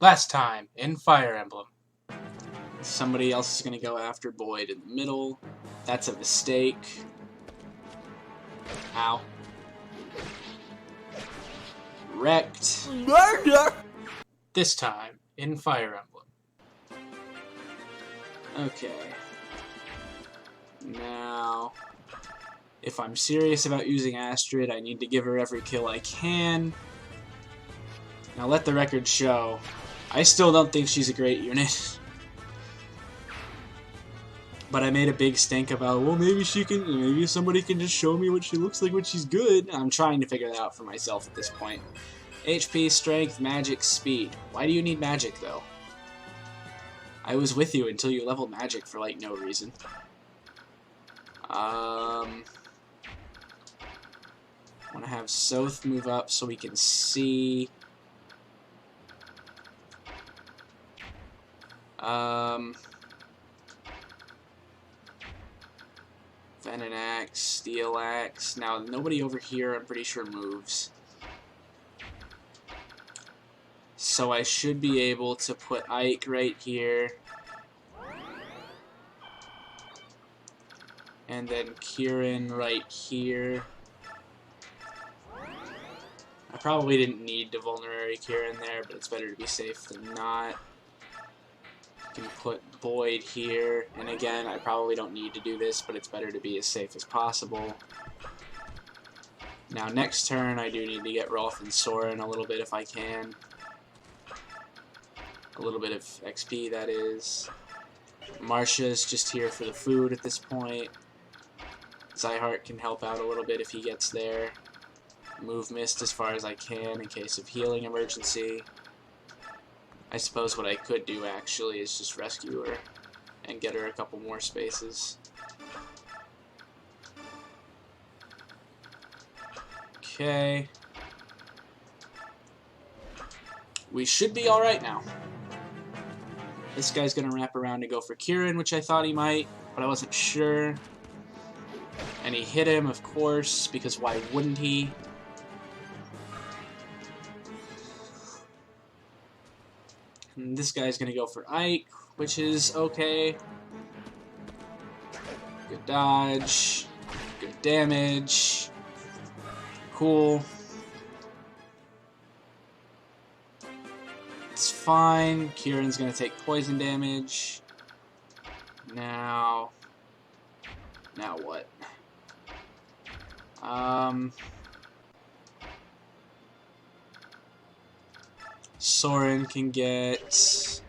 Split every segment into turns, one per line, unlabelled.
Last time in Fire Emblem. Somebody else is going to go after Boyd in the middle. That's a mistake. Ow. Wrecked.
Murder!
This time in Fire Emblem. Okay. Now, if I'm serious about using Astrid, I need to give her every kill I can. Now let the record show, I still don't think she's a great unit. But I made a big stink about, well, maybe somebody can just show me what she looks like when she's good. I'm trying to figure that out for myself at this point. HP, strength, magic, speed. Why do you need magic, though? I was with you until you leveled magic for, like, no reason. I want to have Soth move up so we can see. Venom Axe, Steel Axe. Now, nobody over here, I'm pretty sure, moves. So I should be able to put Ike right here. And then Kieran right here. I probably didn't need to vulnerary Kieran there, but it's better to be safe than not. I can put Boyd here, and again, I probably don't need to do this, but it's better to be as safe as possible. Now, next turn, I do need to get Rolf and Soren a little bit if I can. A little bit of XP, that is. Marcia's just here for the food at this point. Zyhart can help out a little bit if he gets there. Move Mist as far as I can in case of healing emergency. I suppose what I could do actually is just rescue her and get her a couple more spaces. Okay. We should be alright now. This guy's gonna wrap around and go for Kieran, which I thought he might, but I wasn't sure. And he hit him, of course, because why wouldn't he? And this guy's gonna go for Ike, which is okay. Good dodge. Good damage. Cool. It's fine. Kieran's gonna take poison damage. Now what? Soren can get...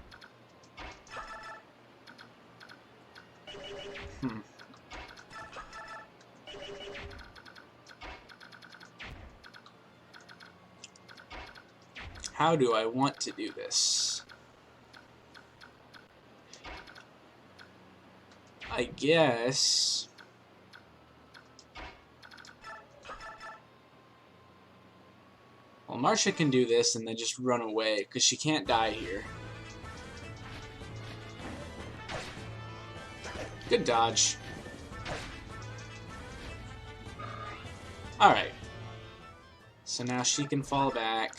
How do I want to do this? I guess... Well, Marcia can do this and then just run away, because she can't die here. Good dodge. Alright. So now she can fall back.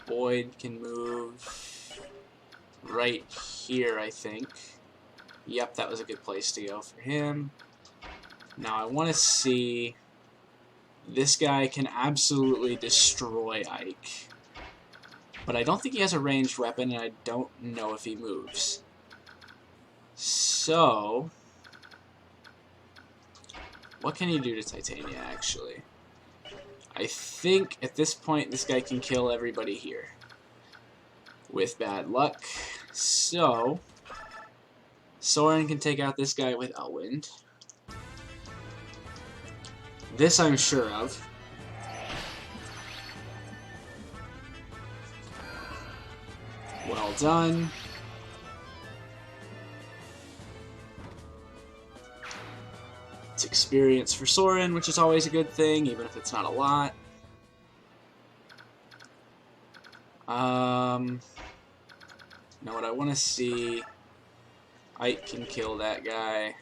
Boyd can move right here, I think. Yep, that was a good place to go for him. Now I want to see... This guy can absolutely destroy Ike. But I don't think he has a ranged weapon, and I don't know if he moves. So... What can he do to Titania, actually? I think, at this point, this guy can kill everybody here. With bad luck. So... Soren can take out this guy with Elwind. This I'm sure of. Well done. It's experience for Soren, which is always a good thing, even if it's not a lot. Now what I want to see... Ike can kill that guy.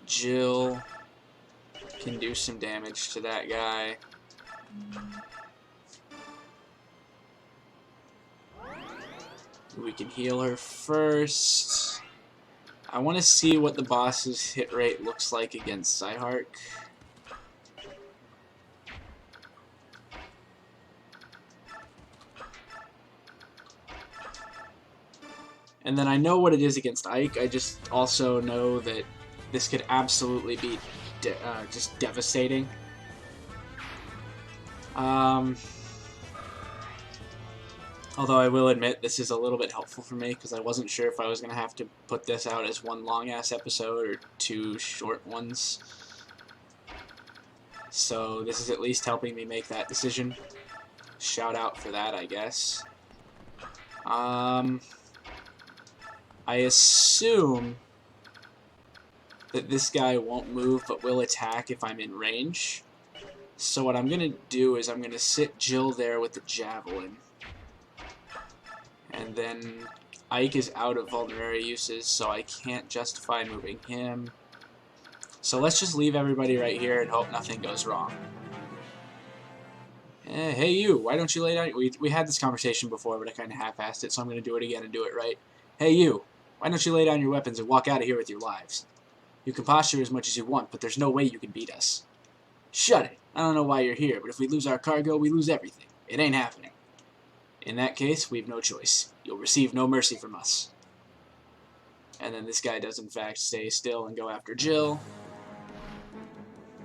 Jill can do some damage to that guy. We can heal her first. I want to see what the boss's hit rate looks like against Zyhark. And then I know what it is against Ike. I just also know that this could absolutely be just devastating. Although I will admit this is a little bit helpful for me because I wasn't sure if I was going to have to put this out as one long-ass episode or 2 short ones. So this is at least helping me make that decision. Shout out for that, I guess. I assume that this guy won't move but will attack if I'm in range. So what I'm going to do is I'm going to sit Jill there with the javelin. And then Ike is out of vulnerary uses, so I can't justify moving him. So let's just leave everybody right here and hope nothing goes wrong. Hey you, why don't you lay down? We had this conversation before, but I kind of half-assed it, so I'm going to do it again and do it right. Hey you, why don't you lay down your weapons and walk out of here with your lives? You can posture as much as you want, but there's no way you can beat us. Shut it. I don't know why you're here, but if we lose our cargo, we lose everything. It ain't happening. In that case, we've no choice. You'll receive no mercy from us. And then this guy does in fact stay still and go after Jill.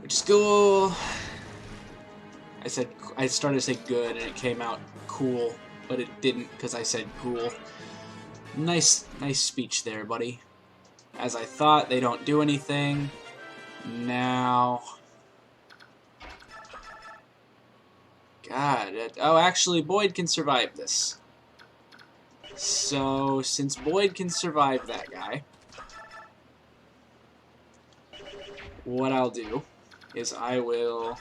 Which is cool. I started to say good and it came out cool, but it didn't because I said cool. Nice speech there, buddy. As I thought, they don't do anything. Now... God, oh, actually, Boyd can survive this. So, since Boyd can survive that guy, what I'll do is I will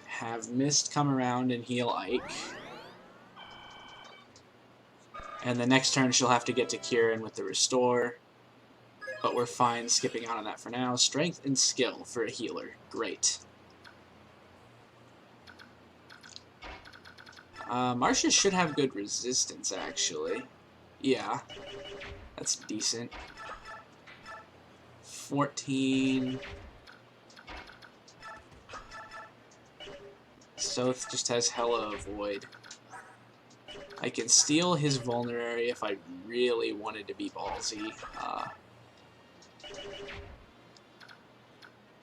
have Mist come around and heal Ike. And the next turn she'll have to get to Kieran with the Restore. But we're fine skipping out on that for now. Strength and skill for a healer. Great. Marcia should have good resistance, actually. Yeah. That's decent. 14. Soth just has hella avoid. I can steal his vulnerary if I really wanted to be ballsy.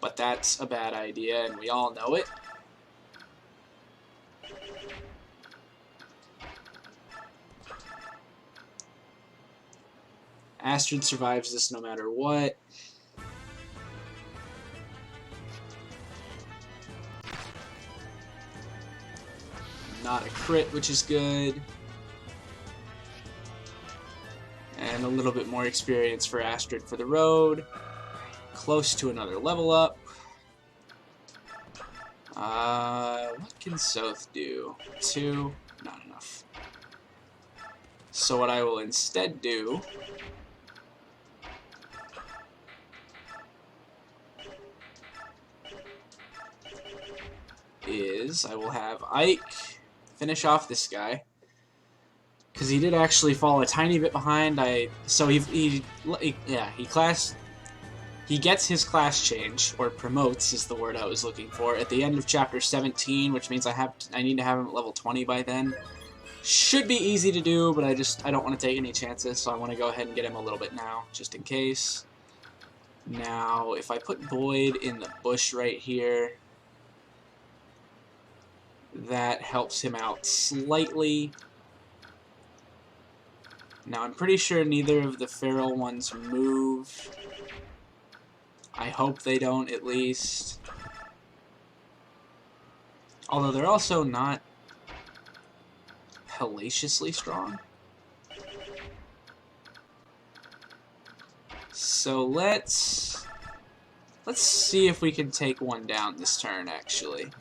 But that's a bad idea, and we all know it. Astrid survives this no matter what. Not a crit, which is good. And a little bit more experience for Astrid for the road. Close to another level up. What can Soth do? 2? Not enough. So what I will instead do is I will have Ike finish off this guy because he did actually fall a tiny bit behind. He gets his class change, or promotes is the word I was looking for, at the end of chapter 17, which means I need to have him at level 20 by then. Should be easy to do, but I don't want to take any chances, so I want to go ahead and get him a little bit now, just in case. Now, if I put Boyd in the bush right here, that helps him out slightly. Now, I'm pretty sure neither of the feral ones move. I hope they don't, at least. Although they're also not hellaciously strong. So let's see if we can take one down this turn, actually.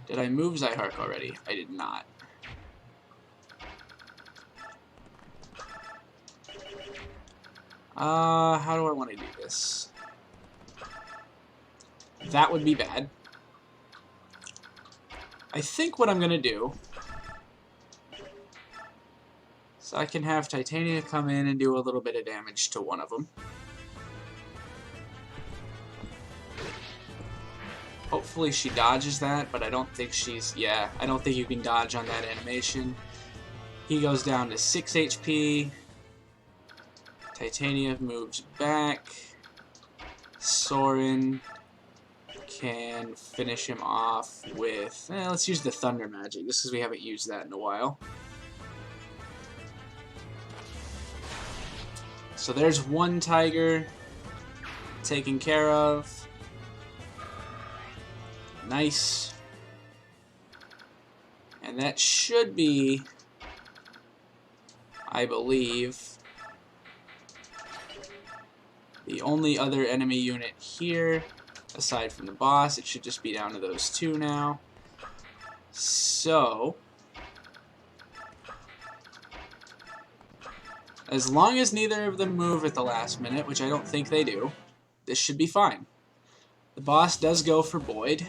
Did I move Zyhark already? I did not. How do I want to do this? That would be bad. I think what I'm going to do is I can have Titania come in and do a little bit of damage to one of them. Hopefully she dodges that, but I don't think she's... Yeah, I don't think you can dodge on that animation. He goes down to 6 HP. Titania moves back. Soren can finish him off with... let's use the Thunder Magic, just because we haven't used that in a while. So there's one tiger taken care of. Nice. And that should be, I believe, the only other enemy unit here, aside from the boss. It should just be down to those two now. So, as long as neither of them move at the last minute, which I don't think they do, this should be fine. The boss does go for Boyd.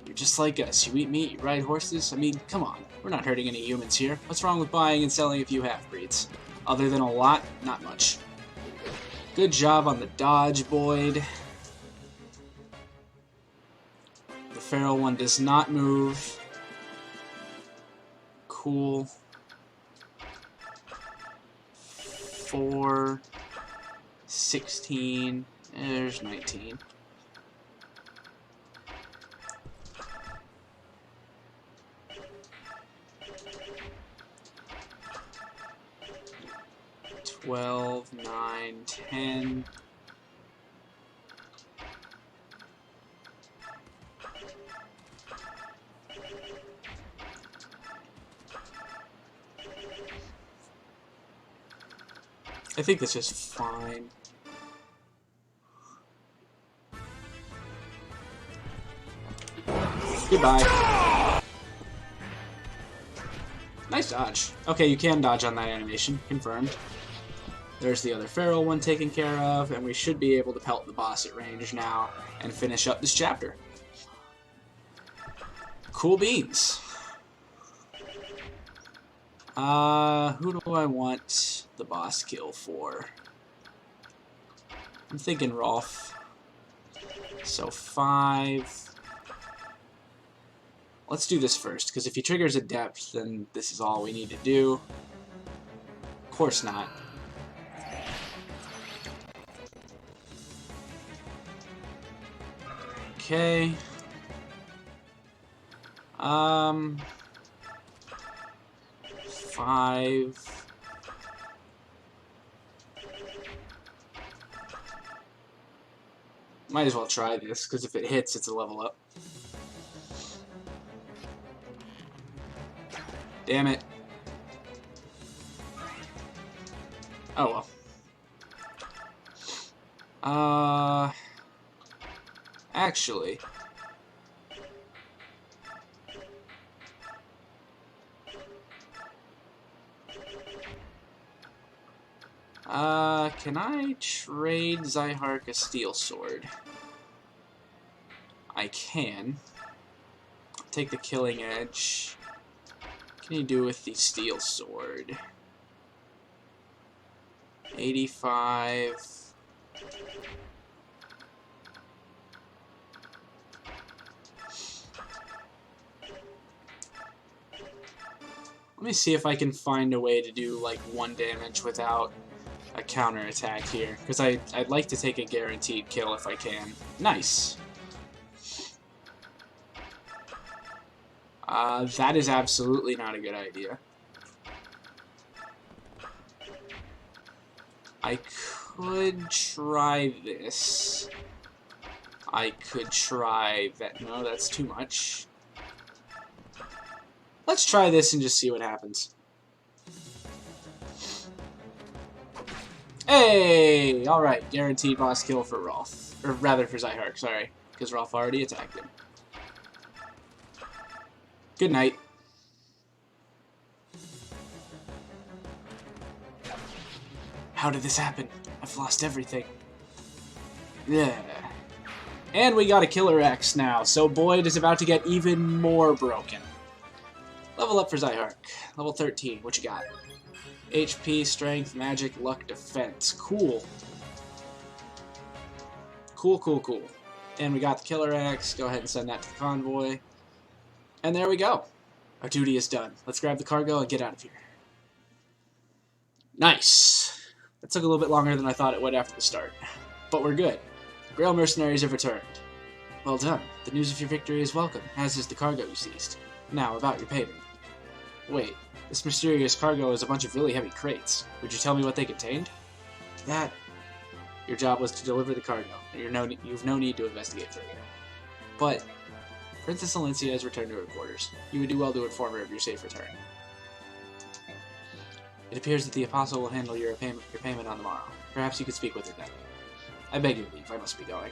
You're just like us. You eat meat, you ride horses. I mean, come on. We're not hurting any humans here. What's wrong with buying and selling a few half-breeds? Other than a lot, not much. Good job on the dodge, Boyd. The feral one does not move. Cool. 4, 16, there's 19. $12, $9, $10. I think this is fine. Goodbye. Nice dodge. Okay, you can dodge on that animation. Confirmed. There's the other feral one taken care of, and we should be able to pelt the boss at range now and finish up this chapter. Cool beans. Who do I want the boss kill for? I'm thinking Rolf. So 5. Let's do this first, because if he triggers a depth, then this is all we need to do. Of course not. Okay. 5. Might as well try this, because if it hits, it's a level up. Damn it. Oh well. Actually, can I trade Zyhark a steel sword? I can. Take the killing edge. What can you do with the steel sword? 85. Let me see if I can find a way to do like 1 damage without a counter attack here, because I'd like to take a guaranteed kill if I can. Nice. That is absolutely not a good idea. I could try this. I could try that. No, that's too much. Let's try this and just see what happens. Hey! Alright, guaranteed boss kill for Rolf. Or rather for Zyhark, sorry. Because Rolf already attacked him. Good night. How did this happen? I've lost everything. Yeah. And we got a Killer X now, so Boyd is about to get even more broken. Level up for Zyhark. Level 13. What you got? HP, Strength, Magic, Luck, Defense. Cool. Cool, cool, cool. And we got the Killer X. Go ahead and send that to the convoy. And there we go. Our duty is done. Let's grab the cargo and get out of here. Nice. That took a little bit longer than I thought it would after the start. But we're good. Grail mercenaries have returned. Well done. The news of your victory is welcome, as is the cargo you seized. Now, about your payment. Wait, this mysterious cargo is a bunch of really heavy crates. Would you tell me what they contained? That... Your job was to deliver the cargo, and you've no need to investigate further. But, Princess Alencia has returned to her quarters. You would do well to inform her of your safe return. It appears that the Apostle will handle your payment on the morrow. Perhaps you could speak with her then. I beg your leave, I must be going.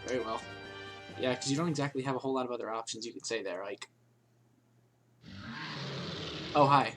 Very well. Yeah, because you don't exactly have a whole lot of other options you could say there, like... Oh, hi.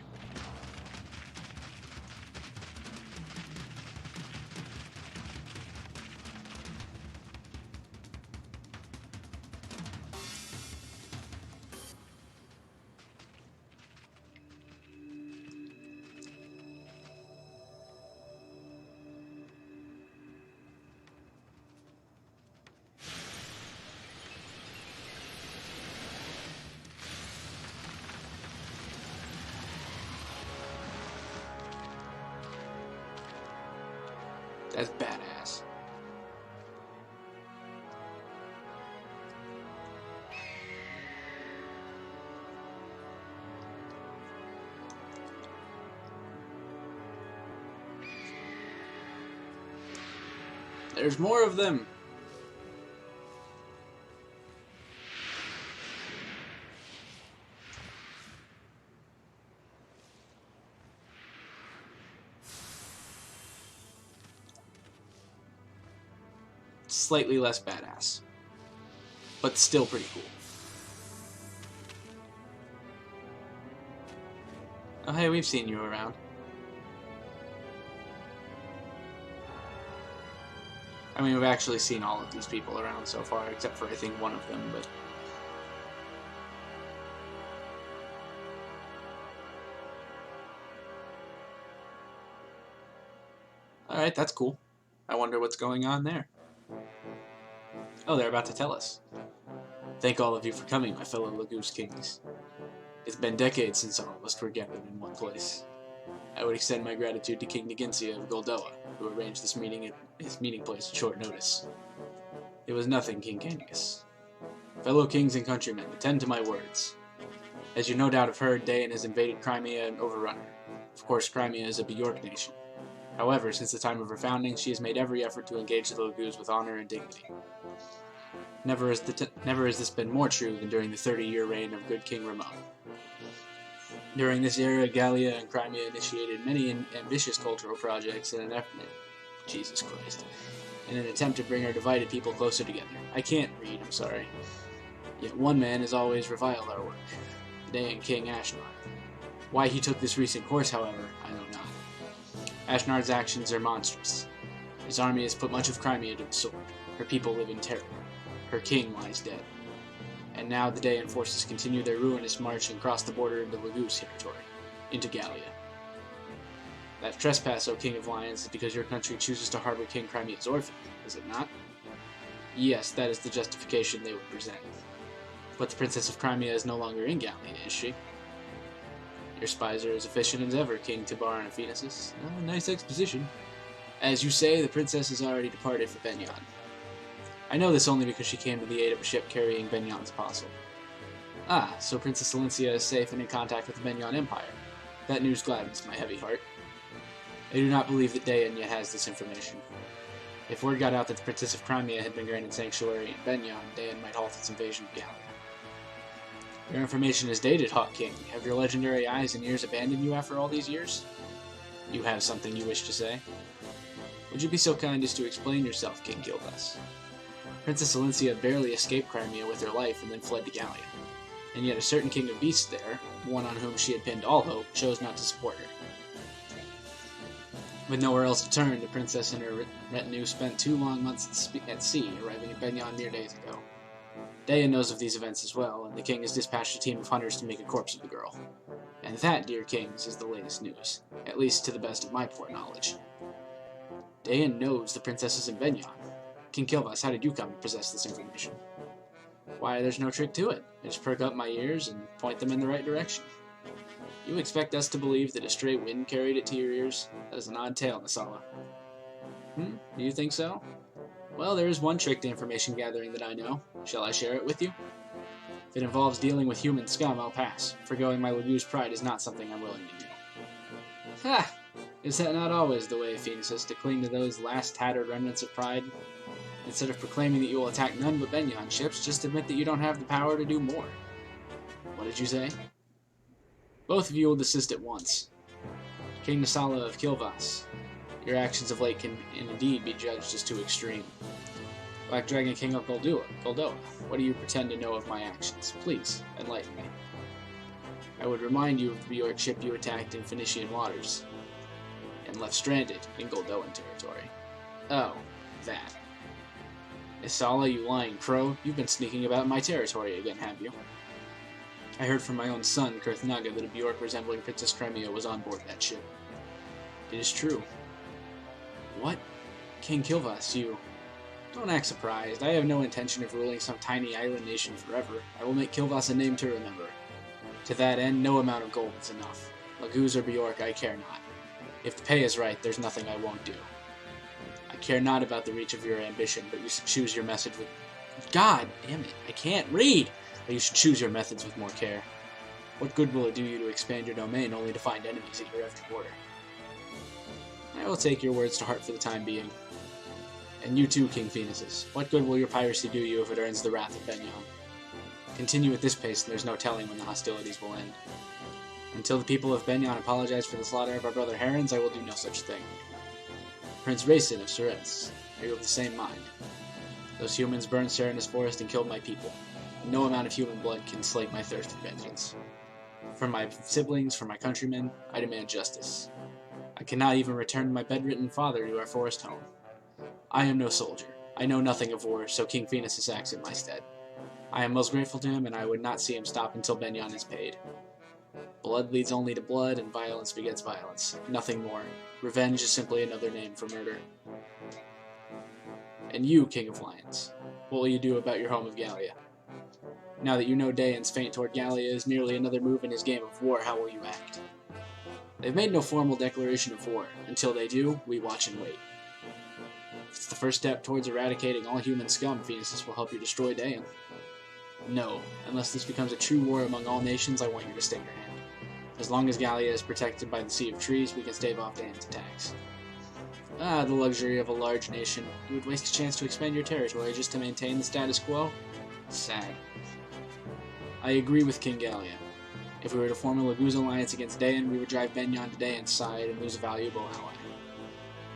That's badass. There's more of them. Slightly less badass, but still pretty cool. Oh hey, we've seen you around. I mean, we've actually seen all of these people around so far, except for I think one of them, but... Alright, that's cool. I wonder what's going on there. Oh, they're about to tell us. Thank all of you for coming, my fellow Laguz kings. It's been decades since all of us were gathered in one place. I would extend my gratitude to King Neginsia of Goldoa, who arranged this meeting at his meeting place at short notice. It was nothing, King Candius. Fellow kings and countrymen, attend to my words. As you no doubt have heard, Dayan has invaded Crimea and overrun her. Of course, Crimea is a Bjork nation. However, since the time of her founding, she has made every effort to engage the Laguz with honor and dignity. Never has this been more true than during the 30-year reign of good King Ramon. During this era, Gallia and Crimea initiated many ambitious cultural projects in an effort... Jesus Christ. In an attempt to bring our divided people closer together. I can't read, I'm sorry. Yet one man has always reviled our work. The Dayan King Ashnard. Why he took this recent course, however, I know not. Ashnard's actions are monstrous. His army has put much of Crimea to the sword. Her people live in terror. Her king lies dead. And now the Dayan forces continue their ruinous march and cross the border into Laguz territory, into Gallia. That trespass, O King of Lions, is because your country chooses to harbor King Crimea's orphan, is it not? Yes, that is the justification they would present. But the Princess of Crimea is no longer in Gallia, is she? Your spies are as efficient as ever, King Tibar and Aphenesis. Oh, nice exposition. As you say, the princess has already departed for Begnion. I know this only because she came to the aid of a ship carrying Begnion's apostle. Ah, so Princess Alencia is safe and in contact with the Begnion Empire. That news gladdens my heavy heart. I do not believe that Dayan yet has this information. If word got out that the Princess of Crimea had been granted sanctuary in Begnion, Dayan might halt its invasion of Gallia. Your information is dated, Hawk King. Have your legendary eyes and ears abandoned you after all these years? You have something you wish to say? Would you be so kind as to explain yourself, King Gildas? Princess Alencia barely escaped Crimea with her life and then fled to Gallia. And yet a certain king of beasts there, one on whom she had pinned all hope, chose not to support her. With nowhere else to turn, the princess and her retinue spent 2 long months at sea, arriving in Begnion mere days ago. Dayan knows of these events as well, and the king has dispatched a team of hunters to make a corpse of the girl. And that, dear kings, is the latest news, at least to the best of my poor knowledge. Dayan knows the princess is in Begnion. King Kilvas, how did you come to possess this information? Why, there's no trick to it. I just perk up my ears and point them in the right direction. You expect us to believe that a stray wind carried it to your ears? That is an odd tale, Nasala. Do you think so? Well, there is one trick to information gathering that I know. Shall I share it with you? If it involves dealing with human scum, I'll pass. Forgoing my Laguz pride is not something I'm willing to do. Ha! Is that not always the way, Phoenixes, to cling to those last tattered remnants of pride? Instead of proclaiming that you will attack none but Begnion ships, just admit that you don't have the power to do more. What did you say? Both of you will desist at once. King Nasala of Kilvas, your actions of late can indeed be judged as too extreme. Black Dragon King of Goldoa, what do you pretend to know of my actions? Please, enlighten me. I would remind you of the Bjork ship you attacked in Phoenician waters, and left stranded in Goldoan territory. Oh, that. Isala, you lying crow, you've been sneaking about my territory again, have you? I heard from my own son, Kurthnaga, that a Bjork resembling Princess Cremia was on board that ship. It is true. What? King Kilvas, you... Don't act surprised. I have no intention of ruling some tiny island nation forever. I will make Kilvas a name to remember. To that end, no amount of gold is enough. Laguz or Bjork, I care not. If the pay is right, there's nothing I won't do. I care not about the reach of your ambition, but you should choose your message with... God damn it, I can't read! But you should choose your methods with more care. What good will it do you to expand your domain only to find enemies at your every border? I will take your words to heart for the time being. And you too, King Phoenixes. What good will your piracy do you if it earns the wrath of Begnion? Continue at this pace, and there's no telling when the hostilities will end. Until the people of Begnion apologize for the slaughter of our brother Herons, I will do no such thing. Prince Racin of Suretz, are you of the same mind? Those humans burned Serenus Forest and killed my people. No amount of human blood can slake my thirst for vengeance. For my siblings, for my countrymen, I demand justice. I cannot even return my bedridden father to our forest home. I am no soldier. I know nothing of war, so King Phoenixes acts in my stead. I am most grateful to him, and I would not see him stop until Begnion is paid. Blood leads only to blood, and violence begets violence. Nothing more. Revenge is simply another name for murder. And you, King of Lions, what will you do about your home of Gallia? Now that you know Dayan's feint toward Gallia is merely another move in his game of war, how will you act? They've made no formal declaration of war. Until they do, we watch and wait. If it's the first step towards eradicating all human scum, Phoenixes will help you destroy Dayan. No, unless this becomes a true war among all nations, I want you to stay your hand. As long as Gallia is protected by the Sea of Trees, we can stave off Dayan's attacks. Ah, the luxury of a large nation. You would waste a chance to expand your territory just to maintain the status quo? Sad. I agree with King Gallia. If we were to form a Laguz alliance against Dayan, we would drive Begnion to Dayan's side and lose a valuable ally.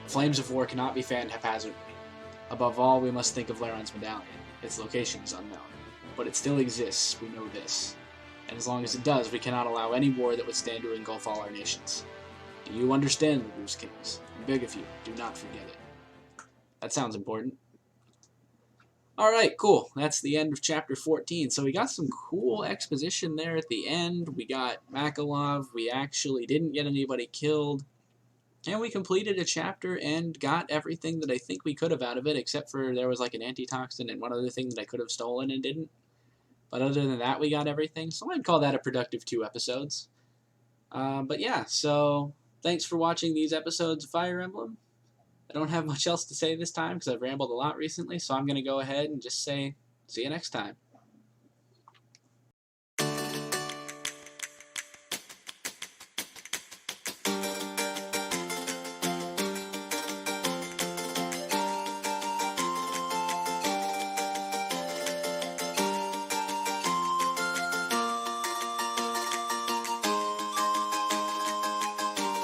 The flames of war cannot be fanned haphazardly. Above all, we must think of Laron's medallion. Its location is unknown. But it still exists, we know this. And as long as it does, we cannot allow any war that would stand to engulf all our nations. Do you understand, Laguz Kings? I beg of you, do not forget it. That sounds important. Alright, cool. That's the end of Chapter 14. So we got some cool exposition there at the end. We got Makalov. We actually didn't get anybody killed. And we completed a chapter and got everything that I think we could have out of it, except for there was like an antitoxin and one other thing that I could have stolen and didn't. But other than that, we got everything. So I'd call that a productive 2 episodes. But yeah, so thanks for watching these episodes of Fire Emblem. I don't have much else to say this time because I've rambled a lot recently, so I'm going to go ahead and just say, see you next time.